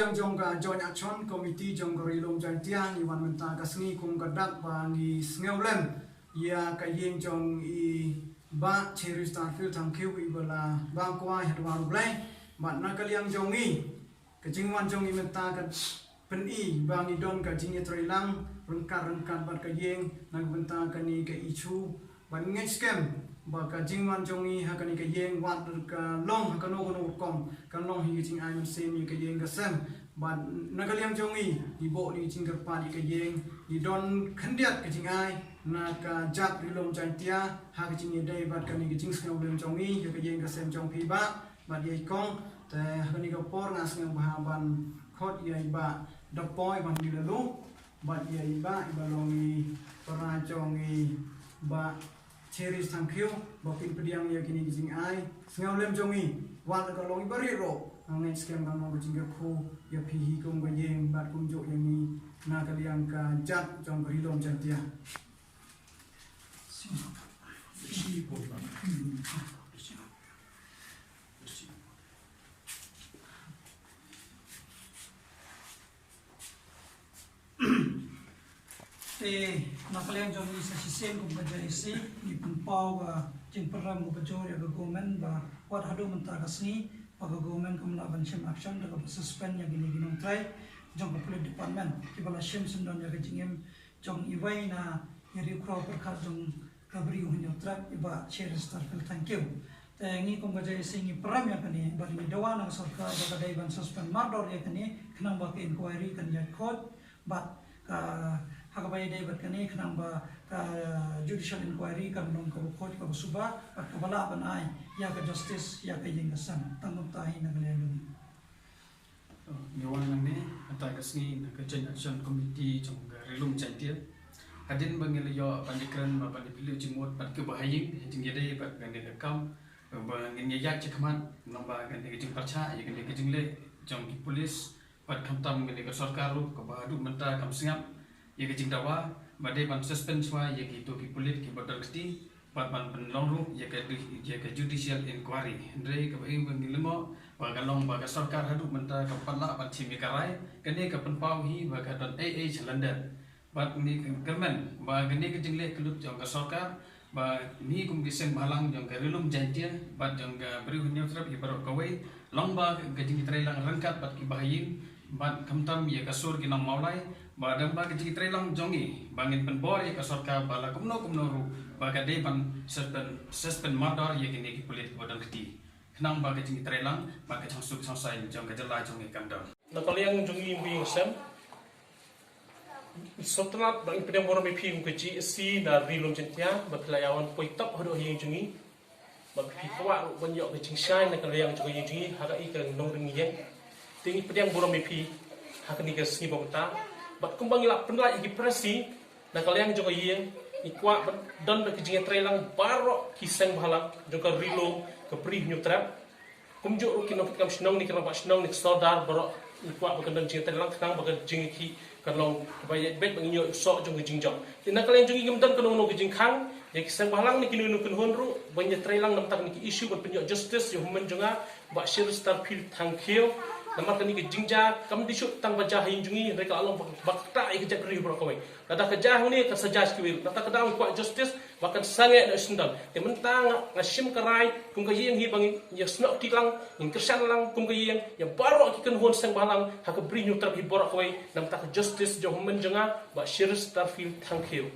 yang jongga joint action committee jongga rilong jantiang iwan menta kasngi kum kadak bangi sngeulem ya kayeng jong i ba Cherry Starfield tangkiu ibala bangkwa hadwan blai mat nakaliang jongi kejingwan jongi menta kan peni bangi don kajingnya terilang rengkar bat kayeng nag menta kani ke ichu ban ngai scam ba kajingwan jongi hakani kayeng wat ka long hakano kono kom kan long hi jing ai sem ni kayeng gasam ban nakaliang jongi ibo ni jingker pa ni kayeng di don khandiat kajing ai na ka jak rilom jantia ha kajing dai bat kani kajing snau lem jongi ya kayeng gasam jong pi ba bat ye kong te hakani ka por ngas ngam ban khot ye ba dapoi ban di lalu bat ye ba ibalongi para jongi ba Cherry tangkiu bapin pediang ya kini gijing ai sngau lem jongi wan ka longi bariro ngai scam kang mo gijing ko ya pihi kum ga yeng bat kum jo yang ni na kaliang ka jat jong rilom jantia nakaliang jong isa sisen kung bajay isi ipunpaw jing peram ko bajor ya government ba wat hado mentakasni pag government kum laban sim action daga suspend ya gini ginong try jong police department kibala sim sundon ya gijingem jong iway na yari kraw perkar jong kabri hunyo trap iba Cherry Starfield thank you tangi kung bajay isi ngi peram ya kani bari dawa ng sarkar daga dayban suspend mardor ya kani kenang ba ke inquiry kan ya court but hakabay day bat kani kanang ba judicial inquiry kan nong ko court ko suba at kabala ban ay ya ka justice ya ka yengasan tangom tahi nagalelo nyawan nang ni atai kasni na ka joint action committee jong rilum jantia hadin bangelayo pandikran ma pandipilu jimot pat ke bahaying jing yade bat gande kam ba ngin yak chakman namba gande jing parcha ya gande jing le jong polis pat kamtam gande ka sarkar ru ka badu menta kam singap ya kejing dawa badai ban suspense wa ya gitu ki polit ki badal kesti pat ban penlong ru ya ke judicial inquiry ndre ka bai bangilemo ba ka long ba ka sarkar hadu menta ka pala ban chimi karai kene ka penpau hi ba ka don aa chalanda bat ni government ba gene kejing le kelut jong ka sarkar ba ni kum kisem balang jong ka rilum jantia bat jong ka beri hunyo trap i barok kawai long ba kejing trailang rangkat bat ki bahayin bat kamtam ya kasur ki nang maulai badam ba kecik trelang jongi bangin penbor ya kasorka bala kumno ru baga de ban suspend mardor ya kini ki polit bodang keti kenang ba kecik trelang ba kecang suk sangsai jong kajala jongi kandang nakaliang jongi mbi sem sotnat bang pedang borom pi kum kecik si na rilum jentia batlayawan poitap hodo hi jongi ba pi kwa banyo kecing shine nakaliang jongi jongi haga ikan nong ring ye tingi pedang borom pi hakani ke singi bota bat kumbang ila penlai igi presi na kaliang juga yeng ikwa don ba kijinga trailang baro kiseng bahala juga rilo ke pri nyutrap kumjo kino kam shnong ni kana ba shnong ni sodar baro ikwa ba kendang jinga trailang kanang ba jinga ki kanong ba bet bang inyo so jong jingjong na kaliang jungi gimdan kanong no kijing khang ya kiseng bahalang ni kinu nu kun honru banya trailang nam tak ni issue ban penyo justice yo human jonga ba Cherry Starfield thankyo nampak ni ke jingja kam disuk tang baca hinjungi mereka along bakta ai kejak ri bro kawai kata kejah ni ka sajaj kiwil kata kadang kuat justice bahkan sangat nak sendal te mentang ngasim karai kum ka yeng hi bang ya snok tilang in kersan lang kum ka yeng ya baro ki kan hon sang balang ha ka bri nyutrap hi bro kawai nam tak justice jo men janga ba Cherry Starfield thank you